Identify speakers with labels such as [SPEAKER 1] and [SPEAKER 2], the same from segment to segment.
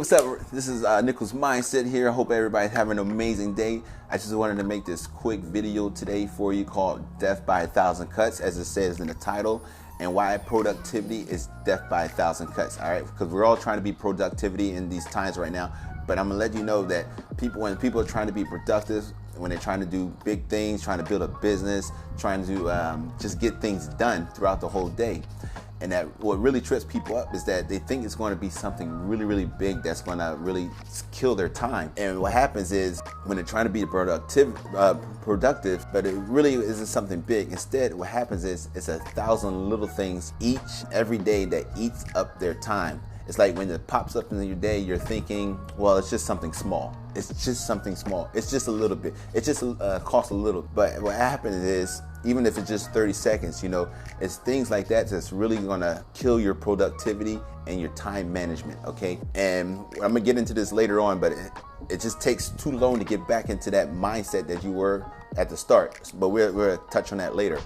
[SPEAKER 1] What's up? This is Nicholas Mindset here. I hope everybody's having an amazing day. I just wanted to make this quick video today for you called Death by 1,000 Cuts, as it says in the title, and why productivity is death by 1,000 cuts. All right, because we're all trying to be productivity in these times right now. But I'm gonna let you know that when people are trying to be productive, when they're trying to do big things, trying to build a business, trying to just get things done throughout the whole day. And that what really trips people up is that they think it's going to be something really, really big that's going to really kill their time. And what happens is when they're trying to be productive, but it really isn't something big. Instead, what happens is it's 1,000 little things every day that eats up their time. It's like when it pops up in your day, you're thinking, well, it's just something small. It's just something small. It's just a little bit. It just costs a little. But what happens is, even if it's just 30 seconds, you know, it's things like that that's really gonna kill your productivity and your time management, okay? And I'm gonna get into this later on, but it just takes too long to get back into that mindset that you were at the start. But we'll touch on that later.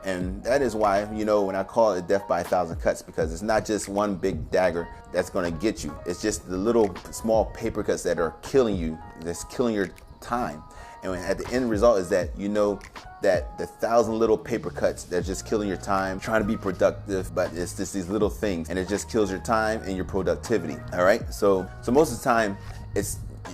[SPEAKER 1] And that is why, you know, when I call it death by 1,000 cuts, because it's not just one big dagger that's gonna get you. It's just the little small paper cuts that are killing you, that's killing your time. And at the end result is that you know that the 1,000 little paper cuts that's just killing your time, trying to be productive, but it's just these little things, and it just kills your time and your productivity. All right. So most of the time,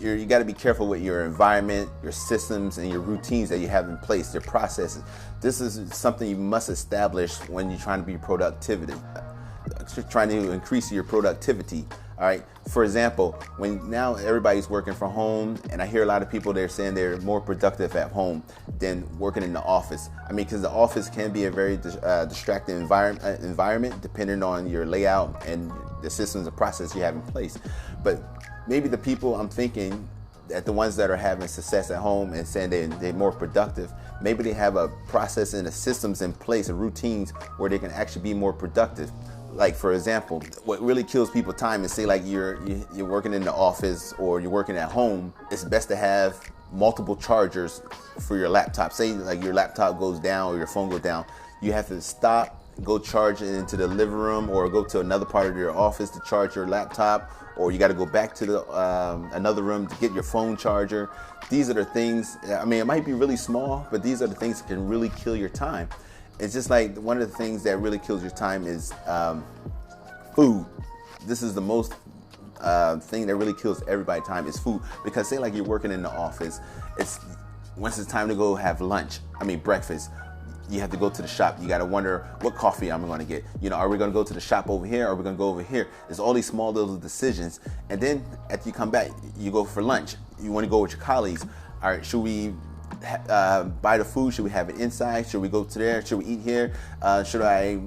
[SPEAKER 1] you got to be careful with your environment, your systems, and your routines that you have in place, your processes. This is something you must establish when you're trying to be trying to increase your productivity. All right. For example, when now everybody's working from home, and I hear a lot of people, they're saying they're more productive at home than working in the office. I mean, because the office can be a very distracting environment depending on your layout and the systems and process you have in place. But maybe the people I'm thinking that the ones that are having success at home and saying they're more productive, maybe they have a process and the systems in place and routines where they can actually be more productive. Like, for example, what really kills people time is, say like you're working in the office or you're working at home, it's best to have multiple chargers for your laptop. Say like your laptop goes down or your phone goes down, you have to stop, go charge it into the living room or go to another part of your office to charge your laptop, or you got to go back to another room to get your phone charger. These are the things, I mean, it might be really small, but these are the things that can really kill your time. It's just like one of the things that really kills your time is food. This is the most thing that really kills everybody's time is food. Because say like you're working in the office, once it's time to go have breakfast, you have to go to the shop. You got to wonder what coffee I'm going to get. You know, are we going to go to the shop over here? Or are we going to go over here? There's all these small little decisions. And then after you come back, you go for lunch. You want to go with your colleagues. All right, should we buy the food? Should we have it inside? Should we go to there? Should we eat here? Should I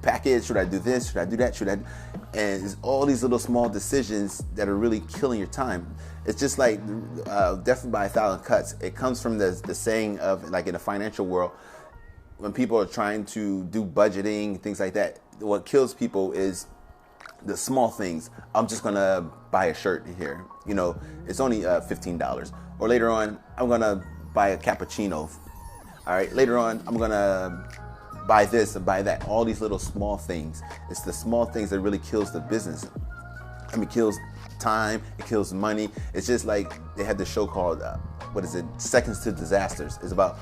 [SPEAKER 1] pack it? Should I do this? Should I do that? And it's all these little small decisions that are really killing your time. It's just like death by 1,000 cuts. It comes from the saying of, like, in the financial world, when people are trying to do budgeting, things like that, what kills people is the small things. I'm just gonna buy a shirt here. You know, it's only $15. Or later on, I'm gonna buy a cappuccino. All right, later on, I'm gonna buy this and buy that. All these little small things. It's the small things that really kills the business. I mean, it kills time, it kills money. It's just like they had this show called, Seconds to Disasters. It's about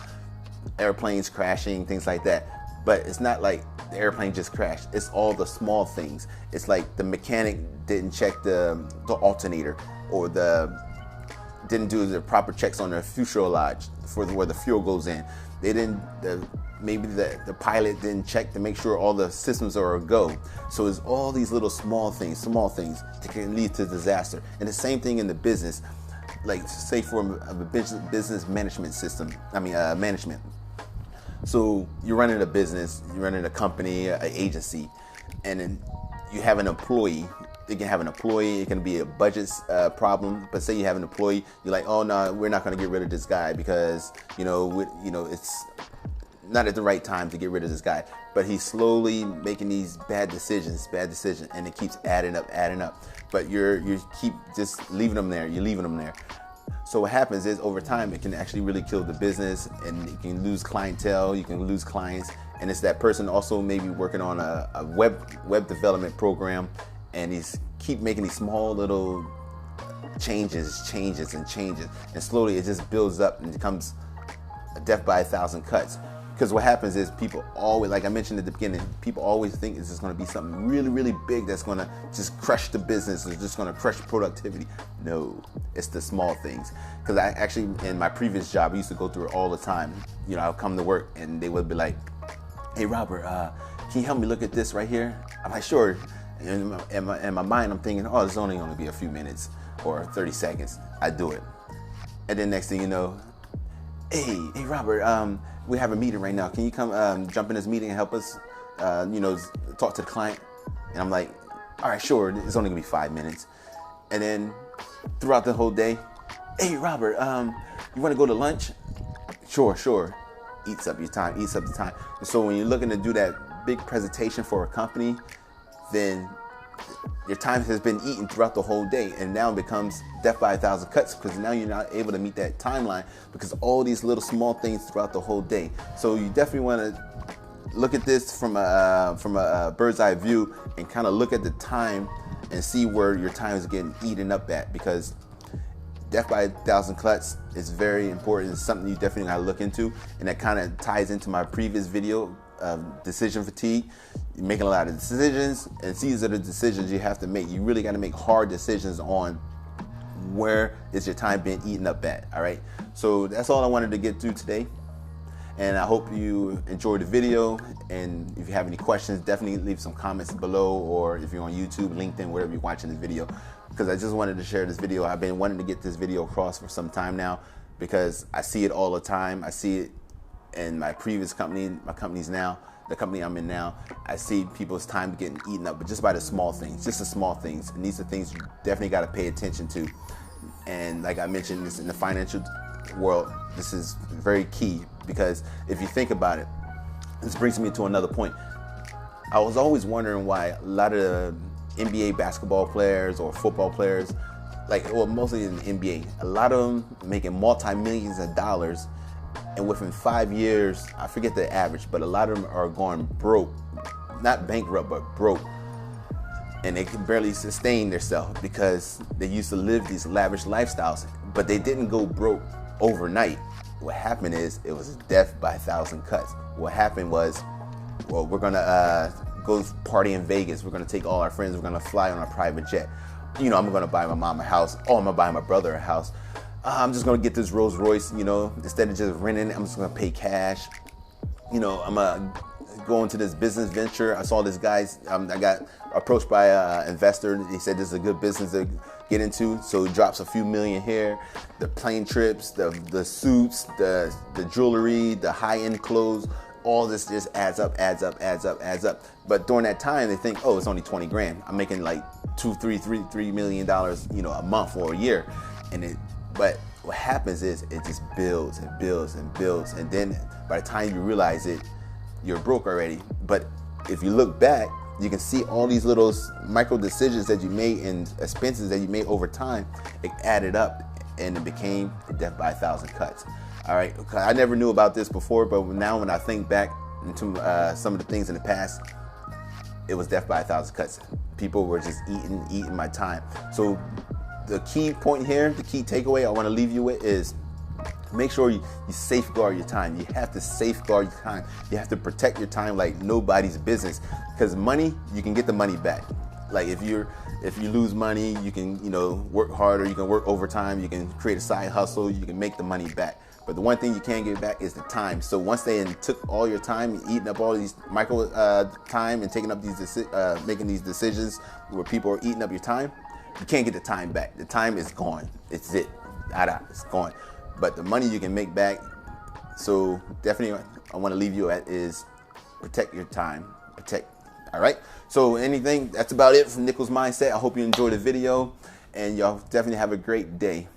[SPEAKER 1] airplanes crashing, things like that. But it's not like the airplane just crashed. It's all the small things. It's like the mechanic didn't check the alternator, or didn't do the proper checks on the fuselage for where the fuel goes in. They didn't. Maybe the pilot didn't check to make sure all the systems are a go. So it's all these little small things that can lead to disaster. And the same thing in the business. Like, say for a business management system. Management. So you're running a business, you're running a company, an agency, and then you have an employee. You can have an employee, it can be a budget problem, but say you have an employee, you're like, oh no, we're not gonna get rid of this guy because, it's not at the right time to get rid of this guy. But he's slowly making these bad decisions, and it keeps adding up. But you keep just leaving them there, So what happens is, over time, it can actually really kill the business, and you can lose clientele, you can lose clients, and it's that person also maybe working on a web development program, and he's keep making these small little changes, and slowly it just builds up and becomes a death by 1,000 cuts. Because what happens is people always, like I mentioned at the beginning, people always think it's just going to be something really, really big that's going to just crush the business, or just going to crush productivity. No, it's the small things. Because I actually, in my previous job, I used to go through it all the time. You know, I'll come to work and they would be like, "Hey Robert, can you help me look at this right here?" I'm like, "Sure." And in my mind, I'm thinking, "Oh, it's only going to be a few minutes or 30 seconds. I do it." And then next thing you know, hey Robert, we have a meeting right now. Can you come jump in this meeting and help us, talk to the client? And I'm like, all right, sure. It's only gonna be 5 minutes. And then throughout the whole day, hey Robert, you want to go to lunch? Sure. Eats up the time. And so when you're looking to do that big presentation for a company, then your time has been eaten throughout the whole day, and now it becomes death by 1,000 cuts, because now you're not able to meet that timeline because all these little small things throughout the whole day. So you definitely want to look at this from a bird's eye view and kind of look at the time and see where your time is getting eaten up at, because death by 1,000 cuts is very important. It's something you definitely got to look into, and that kind of ties into my previous video of decision fatigue. You're making a lot of decisions, and these are the decisions you have to make. You really got to make hard decisions on where is your time being eaten up at. All right, so that's all I wanted to get through today, and I hope you enjoyed the video. And if you have any questions, definitely leave some comments below, or if you're on YouTube, LinkedIn, wherever you're watching this video, because I just wanted to share this video. I've been wanting to get this video across for some time now, because I see it all the time. I see it in my previous company, my companies now, the company I'm in now. I see people's time getting eaten up, but just by the small things, just the small things. And these are things you definitely got to pay attention to. And like I mentioned, this in the financial world, this is very key, because if you think about it, this brings me to another point. I was always wondering why a lot of the NBA basketball players or football players, mostly in the NBA, a lot of them making multi-millions of dollars, and within 5 years, I forget the average, but a lot of them are going broke. Not bankrupt, but broke. And they can barely sustain themselves because they used to live these lavish lifestyles, but they didn't go broke overnight. What happened is, it was death by 1,000 cuts. What happened was, well, we're gonna go party in Vegas. We're gonna take all our friends. We're gonna fly on a private jet. I'm gonna buy my mom a house. Oh, I'm gonna buy my brother a house. I'm just gonna get this Rolls Royce, instead of just renting it, I'm just gonna pay cash. I'm gonna go into this business venture. I saw this guy's, I got approached by an investor. He said this is a good business to get into. So he drops a few million here. The plane trips, the suits, the jewelry, the high-end clothes, all this just adds up. But during that time, they think, oh, it's only 20 grand. I'm making like $3 million, a month or a year. But what happens is, it just builds and builds and builds. And then by the time you realize it, you're broke already. But if you look back, you can see all these little micro decisions that you made and expenses that you made over time. It added up, and it became death by 1,000 cuts. All right, I never knew about this before, but now when I think back into some of the things in the past, it was death by 1,000 cuts. People were just eating my time. So the key point here, the key takeaway I want to leave you with is, make sure you safeguard your time. You have to safeguard your time. You have to protect your time like nobody's business, because money, you can get the money back. Like if you lose money, you can work harder, you can work overtime, you can create a side hustle, you can make the money back. But the one thing you can't get back is the time. So once they took all your time, eating up all these micro time and taking up these making these decisions where people are eating up your time, you can't get the time back. The time is gone. It's it. It's gone. But the money you can make back. So definitely, I want to leave you at is protect your time. All right. So that's about it from Nichols Mindset. I hope you enjoyed the video, and y'all definitely have a great day.